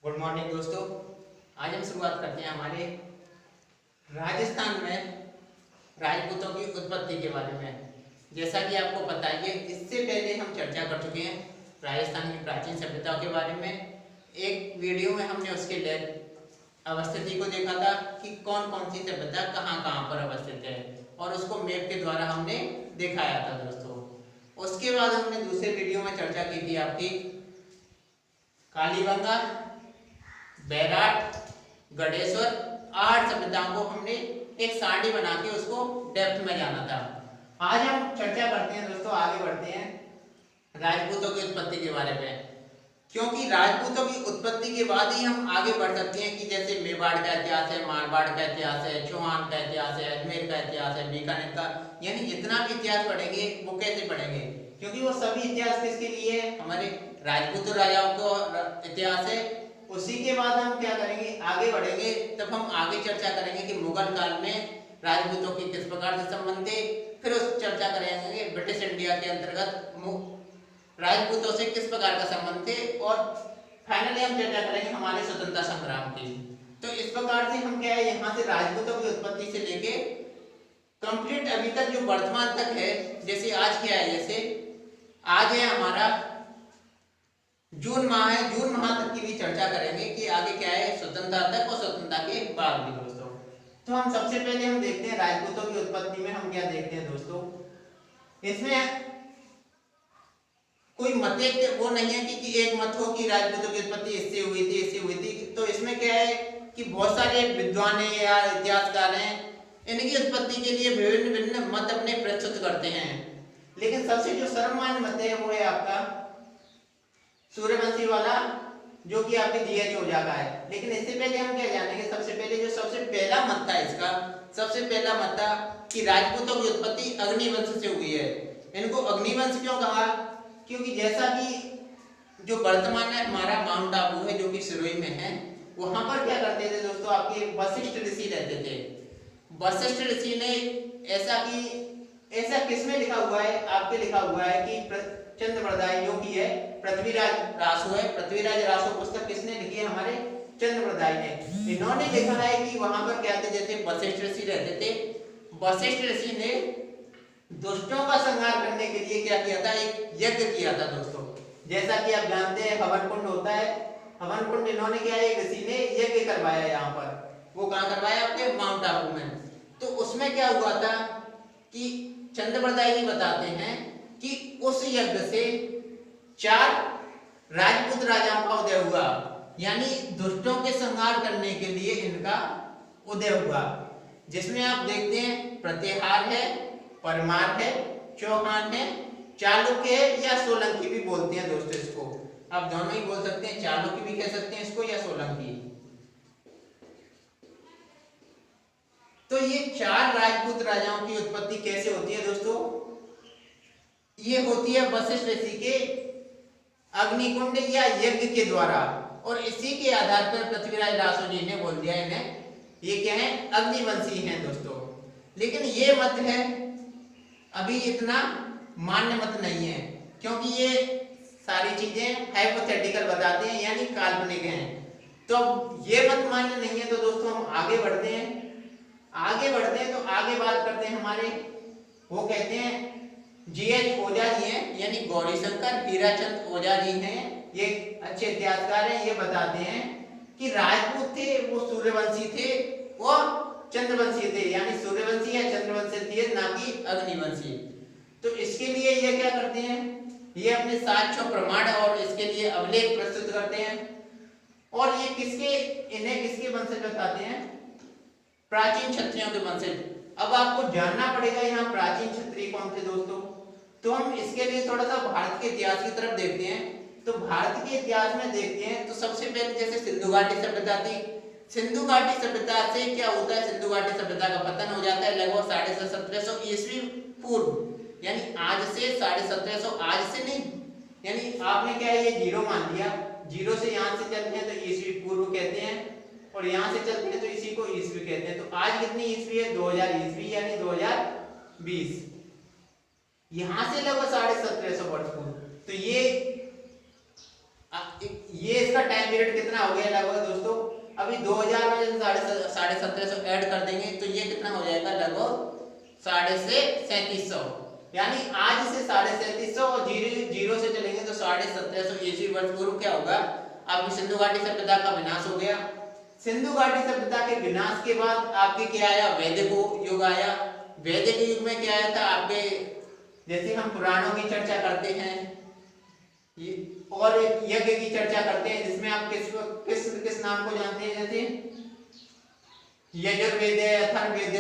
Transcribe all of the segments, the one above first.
Good morning दोस्तों। आज हम शुरुआत करते हैं हमारे राजस्थान में राजपूतों की उत्पत्ति के बारे में। जैसा कि आपको पता है, इससे पहले हम चर्चा कर चुके हैं राजस्थान की प्राचीन सभ्यताओं के बारे में। एक वीडियो में हमने उसके अवस्थिति को देखा था कि कौन कौन सी सभ्यता कहाँ कहाँ पर अवस्थित है, और उसको मैप के द्वारा हमने दिखाया था दोस्तों। उसके बाद हमने दूसरे वीडियो में चर्चा की थी आपकी कालीबंगा, बैराट, गढ़ेश्वर, 8 सभ्यताओं को हमने एक सारणी बना के उसको डेप्थ में जाना था। आज हम चर्चा करते हैं दोस्तों, आगे बढ़ते हैं राजपूतों की उत्पत्ति के बारे में, क्योंकि राजपूतों की उत्पत्ति के बाद ही हम आगे बढ़ सकते हैं कि जैसे मेवाड़ का इतिहास है, मारवाड़ का इतिहास है, चौहान का इतिहास है, अजमेर का इतिहास है, बीकानेर का, यानी जितना भी इतिहास पढ़ेंगे वो कैसे पढ़ेंगे, क्योंकि वो सभी इतिहास किसके लिए है, हमारे राजपूत राजाओं का इतिहास है। उसी के बाद हम क्या करेंगे, आगे बढ़ेंगे, तब हम आगे चर्चा करेंगे कि मुगल काल में राजपूतों के किस प्रकार से संबंध थे। फिर उस चर्चा करेंगे ब्रिटिश इंडिया के अंतर्गत राजपूतों से किस प्रकार का संबंध थे, और फाइनली हम चर्चा करेंगे हमारे स्वतंत्रता संग्राम की। तो इस प्रकार से हम क्या है, यहाँ से राजपूतों की उत्पत्ति से लेके कंप्लीट अभी तक जो वर्तमान तक है, जैसे आज क्या है, जैसे आज है हमारा जून माह है, जून माह तक की भी चर्चा करेंगे कि आगे क्या है स्वतंत्रता तक और स्वतंत्रता के बाद भी दोस्तों। तो हम सबसे पहले हम देखते हैं राजपूतों की उत्पत्ति में हम क्या देखते हैं दोस्तों, इसमें कोई मत वो नहीं है कि एक मत हो कि राजपूतों की उत्पत्ति इससे हुई थी, इससे हुई थी। तो इसमें क्या है कि बहुत सारे विद्वान हैं या इतिहासकार हैं, इनकी उत्पत्ति के लिए विभिन्न विभिन्न मत अपने प्रस्तुत करते हैं, लेकिन सबसे जो सर्वमान्य मत है वो है आपका सूर्यवंशी वाला, जो कि आपके DH ओझा का है। लेकिन इससे पहले हम क्या जानेंगे, सबसे पहले जो सबसे पहला मत था इसका, सबसे पहला मत था कि राजपूतों की उत्पत्ति अग्निवंश से हुई है। इनको अग्निवंश क्यों कहा, क्योंकि जैसा कि जो वर्तमान है हमारा माउंट आबू है, जो कि सिरोही में है, वहां पर क्या करते थे दोस्तों, आपके वशिष्ठ ऋषि रहते थे। वशिष्ठ ऋषि ने ऐसा किसमें लिखा हुआ है, आपके लिखा हुआ है कि चंद्रप्रदाय, जो कि है पृथ्वीराज रासो है, पृथ्वीराज रासो पुस्तक किसने लिखी है, हमारे चंद्रप्रदाय ने। इन्होंने लिखा है कि वहां पर क्या थे, जैसे वशिष्ठ ऋषि रहते थे, वशिष्ठ ऋषि ने दुष्टों का संहार करने के लिए क्या किया था, एक यज्ञ किया था दोस्तों। जैसा कि आप जानते हैं हवन कुंड होता है, हवन कुंड इन्होंने क्या है, ऋषि ने यज्ञ करवाया यहाँ पर। वो कहाँ करवाया, आपके माउंट आबू में। तो उसमें क्या हुआ था कि चंद्रप्रदाय जी बताते हैं कि उस यज्ञ से 4 राजपूत राजाओं का उदय हुआ, यानी दुष्टों के संहार करने के लिए इनका उदय हुआ, जिसमें आप देखते हैं प्रतिहार है, परमार है, चौहान है, चालुक्य है, या सोलंकी भी बोलते हैं दोस्तों इसको। आप दोनों ही बोल सकते हैं, चालुक्य भी कह सकते हैं इसको, या सोलंकी। तो ये 4 राजपूत राजाओं की उत्पत्ति कैसे होती है दोस्तों, ये होती है वशिष्ठ ऋषि के अग्निकुंड या यज्ञ के द्वारा, और इसी के आधार पर पृथ्वीराज रासो जी ने बोल दिया इन्हें ये क्या है, अग्निवंशी हैं दोस्तों। लेकिन ये मत है अभी इतना मान्य मत नहीं है, क्योंकि ये सारी चीजें हाइपोथेटिकल बताते हैं, यानी काल्पनिक हैं। तो ये मत मान्य नहीं है। तो दोस्तों हम आगे बढ़ते हैं, तो आगे बात करते हैं हमारे, वो कहते हैं GH ओझा जी हैं, यानी गौरीशंकर हीराचंद ओझा जी हैं, ये अच्छे इतिहासकार हैं। ये बताते हैं कि राजपूत थे वो सूर्यवंशी थे और चंद्रवंशी थे, यानी सूर्यवंशी या चंद्रवंशी थे, ना कि अग्निवंशी। तो इसके लिए ये क्या करते हैं, ये अपने साक्ष्य प्रमाण और इसके लिए अभिलेख प्रस्तुत करते हैं, और ये इन्हें किसके वंशज बताते हैं, प्राचीन क्षत्रियों के वंशज। अब आपको जानना पड़ेगा यहाँ प्राचीन क्षत्रिय कौन थे दोस्तों। तो हम इसके लिए थोड़ा सा भारत के इतिहास की तरफ देखते हैं। तो भारत के इतिहास में देखते हैं, तो सबसे पहले जैसे सिंधु घाटी सभ्यता थी। सिंधु घाटी सभ्यता से क्या होता है, सिंधु घाटी सभ्यता का पतन हो जाता है लगभग 1750 ईस्वी पूर्व, यानी आज से 1750, आज से नहीं, यानी आपने क्या है ये 0 मान लिया, 0 से यहाँ से चलते हैं तो ईस्वी पूर्व कहते हैं, और यहाँ से चलते हैं तो इसी को ईस्वी कहते हैं। तो आज कितनी ईस्वी है, 2000 ईस्वी, यानी 2020। यहाँ से लगभग 1750 वर्ष पूर्व। तो ये इसका टाइम पीरियड कितना हो गया लगभग दोस्तों, अभी 2000 में जैसे 1750 ऐड कर देंगे तो ये कितना हो जाएगा लगभग 3750, यानी आज से 3750 और जीरो से चलेंगे तो 1750 ईस्वी वर्ष पूर्व क्या होगा, आपकी सिंधु घाटी सभ्यता का विनाश हो गया। सिंधु घाटी सभ्यता के विनाश के बाद आपके क्या आया, वैदिक युग आया। वैदिक युग में क्या आया था आपके, जैसे हम पुराणों की चर्चा करते हैं और यज्ञ की चर्चा करते हैं, जिसमें आप किस किस नाम को जानते हैं, जैसे यजुर्वेद, अथर्ववेद,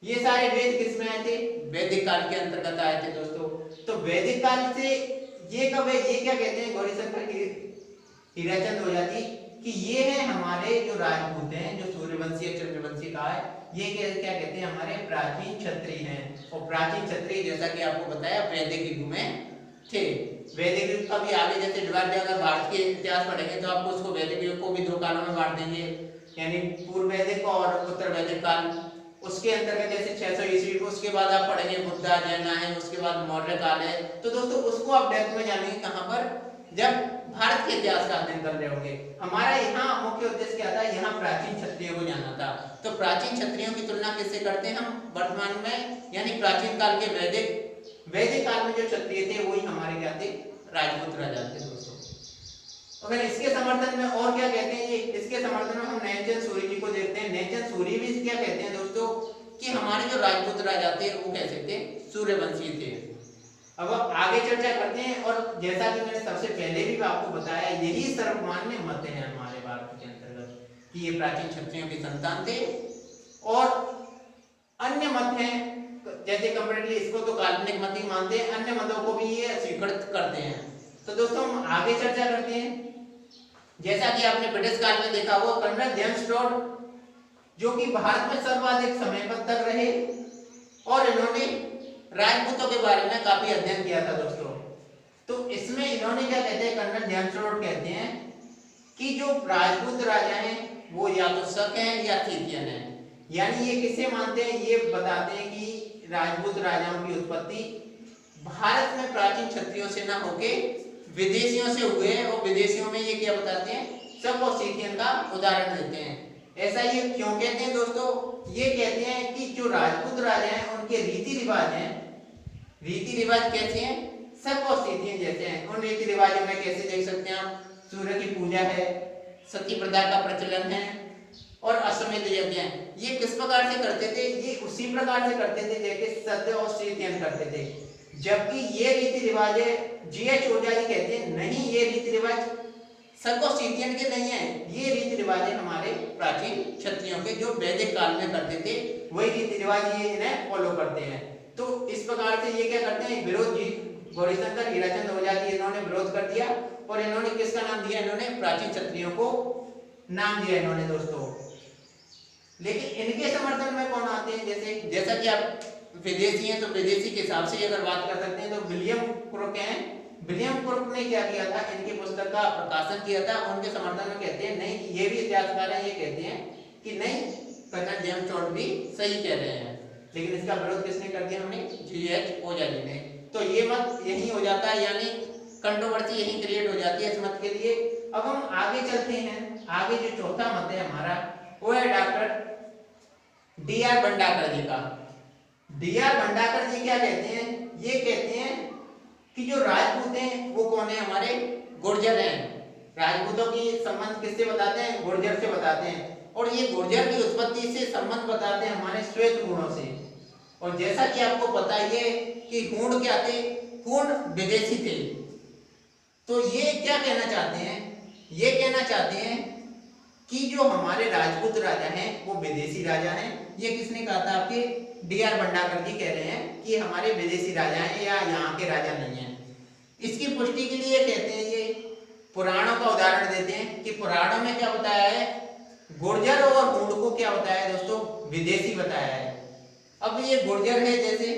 ये सारे वेद किस में आए थे, वैदिक काल के अंतर्गत आए थे दोस्तों। तो वैदिक काल से ये कब है, ये क्या कहते हैं, गौरीशंकर हीराचंद ओझा कि ये है हमारे जो राजपूत हैं, जो सूर्यवंशी चंद्रवंशी का है, ये क्या कहते हैं, हमारे प्राचीन क्षत्रिय हैं। और प्राचीन क्षत्रिय जैसा कि आपको बताया वैदिक युग में थे। वैदिक युग का भी आगे जैसे डिवाइड, अगर भारत के इतिहास पढ़ेंगे तो आपको उसको वैदिक युग को भी दो कालों में बांट देंगे, यानी पूर्व वैदिक और उत्तर वैदिक काल। उसके अंतर्गत जैसे 600 ईस्वी, उसके बाद आप पढ़ेंगे बुद्धा जैना है, उसके बाद मौर्य काल है। तो दोस्तों उसको आप डेप्थ में जानेंगे कहां पर, जब भारत के इतिहास का अध्ययन कर रहे होंगे। हमारा यहाँ मुख्य उद्देश्य क्या था, यहाँ प्राचीन क्षत्रियों को जानना था। तो प्राचीन क्षत्रियों की तुलना किससे करते हैं हम वर्तमान में, यानी प्राचीन काल के वैदिक काल में जो क्षत्रिय थे वही हमारे क्या थे, राजपूत राजा थे दोस्तों। अगर इसके समर्थन में और क्या कहते हैं, ये इसके समर्थन में हम नैनचंद सूरी जी को देखते हैं। नैनचंद सूरी भी क्या कहते हैं दोस्तों कि हमारे जो राजपूत राजा थे वो कैसे थे, सूर्यवंशी थे। अब आगे चर्चा करते हैं, और जैसा कि मैंने सबसे पहले भी आपको बताया, यही सर्वमान्य मत है हमारे भारत के अंतर्गत कि ये प्राचीन क्षत्रियों के संतान थे। और अन्य मत हैं, जैसे कंपैरेटिवली इसको तो काल्पनिक मत ही मानते हैं, अन्य मतों को भी ये स्वीकृत करते हैं। तो दोस्तों हम आगे चर्चा करते हैं। जैसा कि आपने ब्रिटिश काल में देखा हुआ, कर्नल जेम्स टॉड जो कि भारत में सर्वाधिक समय तक रहे, और इन्होंने राजपूतों के बारे में काफी अध्ययन किया था दोस्तों। तो इसमें इन्होंने क्या कहते हैं, कर्नल जेम्स टॉड कहते हैं कि जो राजपूत राजा हैं वो या तो शक हैं या सीथियन हैं। यानी ये किसे मानते हैं, ये बताते हैं कि राजपूत राजाओं की उत्पत्ति भारत में प्राचीन क्षत्रियों से ना होके विदेशियों से हुए, और विदेशियों में ये क्या बताते हैं, शक और सीथियन का उदाहरण देते हैं। ऐसा ये क्यों कहते हैं दोस्तों, ये कहते हैं कि जो राजपूत राजा हैं उनके रीति रिवाज हैं, रीति रिवाज कैसे हैं, शक और सीथियन जैसे हैं। उन रीति रिवाजों में कैसे देख सकते हैं आप, सूर्य की पूजा है, सती प्रथा का प्रचलन है, और अश्वमेध यज्ञ है। ये किस प्रकार से करते थे, ये उसी प्रकार से करते थे जैसे सत्य और सीथियन करते थे। जबकि ये रीति रिवाज G.H. ओझा जी कहते हैं नहीं, ये रीति रिवाज शक और सीथियन के नहीं है, ये रीति रिवाज हमारे प्राचीन क्षत्रियों के जो वैदिक काल में करते थे, वही रीति रिवाज ये इन्हें फॉलो करते हैं। तो इस प्रकार से ये क्या करते हैं, विरोध जी गौरीशंकर हीराचंद ओझा जी इन्होंने विरोध कर दिया, और इन्होंने किसका नाम दिया, इन्होंने प्राचीन क्षत्रियों को नाम दिया इन्होंने दोस्तों। लेकिन इनके समर्थन में कौन आते हैं, जैसा कि आप विदेशी हैं तो विदेशी के हिसाब से अगर बात कर सकते हैं तो विलियम क्रुक हैं। विलियम क्रुक ने क्या किया था, इनकी पुस्तक का प्रकाशन किया था। उनके समर्थन में कहते हैं नहीं, ये भी इतिहासकार हैं, ये कहते हैं कि नहीं, कर्नल जेम्स टॉड भी सही कह रहे हैं। लेकिन इसका विरोध किसने कर दिया, हमने G.H. ओझा जी ने। तो ये मत यही हो जाता है, यानी कंट्रोवर्सी यही क्रिएट हो जाती है इस मत के लिए। अब हम आगे चलते हैं। आगे जो चौथा मत है हमारा, वो है डॉक्टर D.R. भंडाकर जी का। D.R. भंडाकर जी क्या कहते हैं, ये कहते हैं कि जो राजपूत हैं वो कौन है, हमारे गुर्जर हैं। राजपूतों की संबंध किससे बताते हैं, गुर्जर से बताते हैं। और ये गुर्जर की उत्पत्ति से संबंध बताते हैं हमारे श्वेत हूणों से। और जैसा कि आपको पता है कि हूण क्या थे, हूण विदेशी थे। तो ये क्या कहना चाहते हैं, ये कहना चाहते हैं कि जो हमारे राजपूत राजा हैं वो विदेशी राजा हैं। ये किसने कहा था, आपके D.R. भंडाकर जी कह रहे हैं कि हमारे विदेशी राजा हैं या यहाँ के राजा नहीं हैं। इसकी पुष्टि के लिए कहते हैं, ये पुराणों का उदाहरण देते हैं कि पुराणों में क्या बताया है, गुर्जर और हूण को क्या बताया है दोस्तों, विदेशी बताया है। अब ये गुर्जर है, जैसे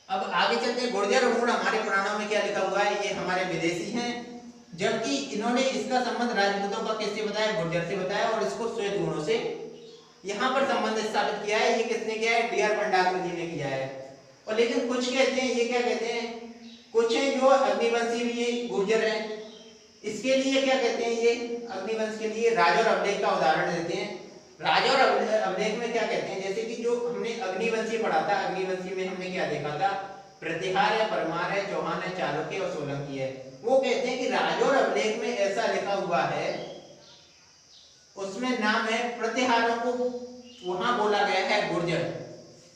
अब आगे चलते हैं, गुर्जर और हूण हमारे पुराणों में क्या लिखा हुआ है, ये हमारे विदेशी हैं। जबकि इन्होंने इसका संबंध राजपूतों का किससे बताया, गुर्जर से बताया, और इसको श्वेत हूणों से यहाँ पर संबंध स्थापित किया है। ये किसने किया है, D.R. भंडाकर जी ने किया है। और लेकिन कुछ कहते हैं, ये क्या कहते हैं, कुछ हैं जो अग्निवंशी भी गुर्जर हैं, इसके लिए क्या कहते हैं, ये अग्निवंश के लिए राज और अभिलेख का उदाहरण देते हैं। राज और अभिलेख में क्या कहते हैं, जैसे कि जो हमने अग्निवंशी पढ़ा था, अग्निवंशी में हमने क्या देखा था, प्रतिहार है, परमार है, चौहान है, चालुक्य और सोलंकी है। वो कहते हैं कि राज और अभिलेख में ऐसा लिखा हुआ है, उसमें नाम है प्रतिहारों को वहां बोला गया है गुर्जर।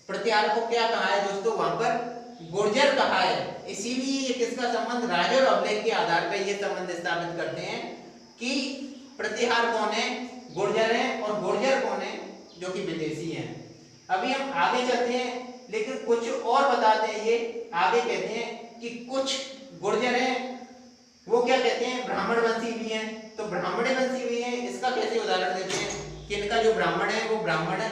प्रतिहारों को क्या कहा है दोस्तों, वहां पर गुर्जर कहा है। इसीलिए ये किसका संबंध, राज और अभिलेख के आधार पर ये संबंध स्थापित करते हैं कि प्रतिहार कौन है, गुर्जर है, और गुर्जर कौन है, जो कि विदेशी हैं। अभी हम आगे चलते हैं, लेकिन कुछ और बताते हैं। ये आगे कहते हैं कि कुछ गुर्जर हैं, वो क्या कहते हैं, ब्राह्मण वंशी भी हैं। तो ब्राह्मण वंशी भी हैं, इसका कैसे उदाहरण देते हैं कि इनका जो ब्राह्मण है वो ब्राह्मण है।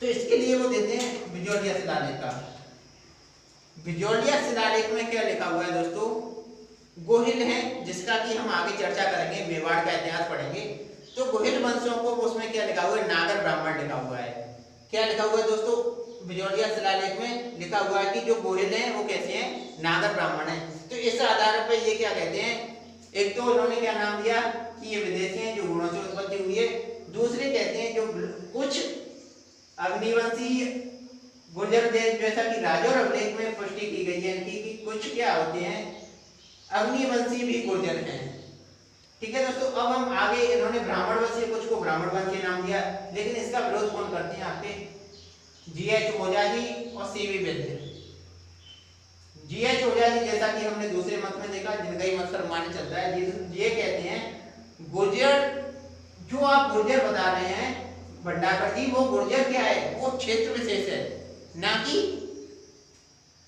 तो इसके लिए वो देते हैं बिजोलिया शिलालेख का। बिजोलिया शिलालेख में क्या लिखा हुआ है दोस्तों, गोहिल है, जिसका कि हम आगे चर्चा करेंगे, मेवाड़ का इतिहास पढ़ेंगे। तो गोहिल वंशों को उसमें क्या लिखा हुआ है, नागर ब्राह्मण लिखा हुआ है। क्या लिखा हुआ है दोस्तों, बिजोलिया शिलालेख में लिखा हुआ है कि जो गोहिल हैं वो कैसे हैं, नागर ब्राह्मण हैं। तो इस आधार पर ये क्या कहते हैं, एक तो उन्होंने क्या नाम दिया कि ये विदेशी हैं जो गुणों से उत्पत्ति हुई है। दूसरे कहते हैं जो कुछ अग्निवंशी गुर्जर देश, जैसा कि राज और अभिलेख में पुष्टि की गई है कि कुछ क्या होते हैं, अग्निवंशी भी गुर्जर हैं। ठीक है दोस्तों, अब हम आगे, इन्होंने ब्राह्मण वंशी, कुछ को ब्राह्मण वंशी नाम दिया, लेकिन इसका विरोध कौन करते हैं, आपके जीएच ओझा जी और सीवी वैद्य। जीएच ओझा जी, जैसा कि हमने दूसरे मत में देखा, जिनका ही मत माने चलता है, ये कहते हैं गुर्जर, जो आप गुर्जर बता रहे हैं भंडारकर जी, वो गुर्जर क्या है, वो क्षेत्र विशेष है, ना कि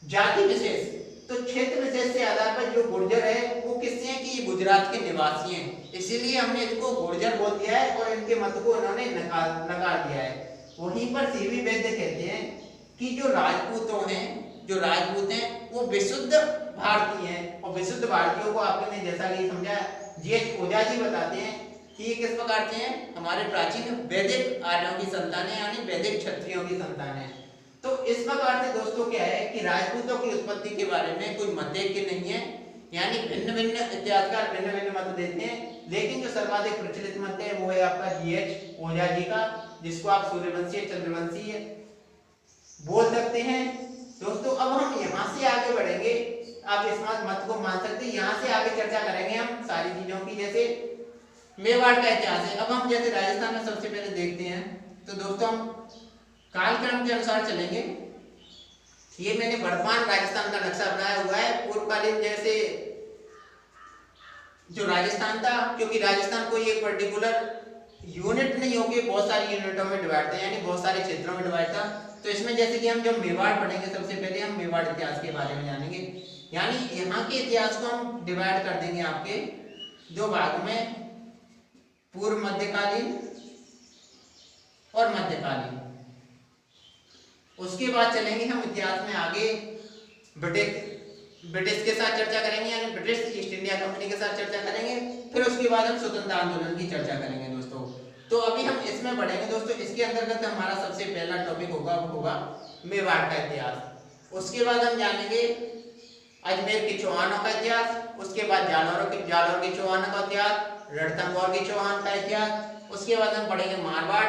जाति विशेष। तो क्षेत्र विशेष के आधार पर जो गुर्जर है वो किससे हैं कि ये गुजरात के निवासी हैं, इसीलिए हमने इसको गुर्जर बोल दिया है और इनके मत को इन्होंने नकार दिया है। वहीं पर सीवी वैद्य कहते हैं कि जो राजपूतों हैं, जो राजपूत हैं वो विशुद्ध भारतीय हैं, और विशुद्ध भारतीयों को आपने जैसा कि समझा, जीएच ओझा जी बताते हैं कि ये किस प्रकार से हैं, हमारे प्राचीन वैदिक आर्यों की संतान है, यानी वैदिक क्षत्रियों की संतान है। तो इस प्रकार से दोस्तों क्या है कि राजपूतों की उत्पत्ति के बारे में कोई मत एक नहीं है, यानी भिन्न भिन्न इतिहासकार भिन्न भिन्न मत देते हैं, लेकिन जो सर्वाधिक प्रचलित मत है वो है आपका जीएच ओझा जी का, जिसको आप सूर्यवंशी चंद्रवंशी बोल सकते हैं। दोस्तों अब हम यहाँ से आगे बढ़ेंगे, आप इस मत को मान सकते हैं। यहाँ से आगे चर्चा करेंगे हम सारी चीजों की, जैसे मेवाड़ का इतिहास है। अब हम जैसे राजस्थान में सबसे पहले देखते हैं, तो दोस्तों हम कालक्रम के अनुसार चलेंगे। ये मैंने वर्तमान राजस्थान का नक्शा बनाया हुआ है, पूर्वकालीन जैसे जो राजस्थान था, क्योंकि राजस्थान कोई एक पर्टिकुलर यूनिट नहीं होके बहुत सारी यूनिटों में डिवाइड था, यानी बहुत सारे क्षेत्रों में डिवाइड था। तो इसमें जैसे कि हम जब मेवाड़ पढ़ेंगे, सबसे पहले हम मेवाड़ इतिहास के बारे में जानेंगे, यानी यहाँ के इतिहास को हम डिवाइड कर देंगे आपके दो भाग में, पूर्व मध्यकालीन और मध्यकालीन। उसके बाद चलेंगे हम इतिहास में आगे, ब्रिटिश के साथ चर्चा करेंगे, यानी ब्रिटिश ईस्ट इंडिया कंपनी के साथ चर्चा करेंगे। फिर उसके बाद हम स्वतंत्रता आंदोलन की चर्चा करेंगे दोस्तों। तो अभी हम इसमें बढ़ेंगे दोस्तों। इसके अंतर्गत हमारा सबसे पहला टॉपिक होगा वो होगा मेवाड़ का इतिहास। उसके बाद हम जानेंगे अजमेर के चौहानों का इतिहास, उसके बाद जालौर के चौहानों का इतिहास, रणथंभौर के चौहान का इतिहास, उसके बाद हम पढ़ेंगे मारवाड़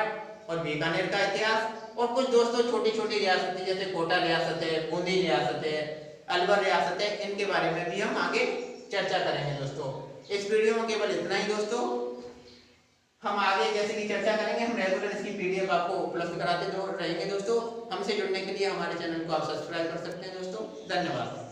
और बीकानेर का इतिहास, और कुछ दोस्तों छोटी छोटी रियासतें जैसे कोटा रियासत है, बूंदी रियासत है, अलवर रियासत है, इनके बारे में भी हम आगे चर्चा करेंगे दोस्तों। इस वीडियो में केवल इतना ही दोस्तों, हम आगे जैसे कि चर्चा करेंगे, हम रेगुलर इसकी पीडीएफ आपको उपलब्ध कराते रहेंगे दोस्तों। हमसे जुड़ने के लिए हमारे चैनल को आप सब्सक्राइब कर सकते हैं दोस्तों। धन्यवाद।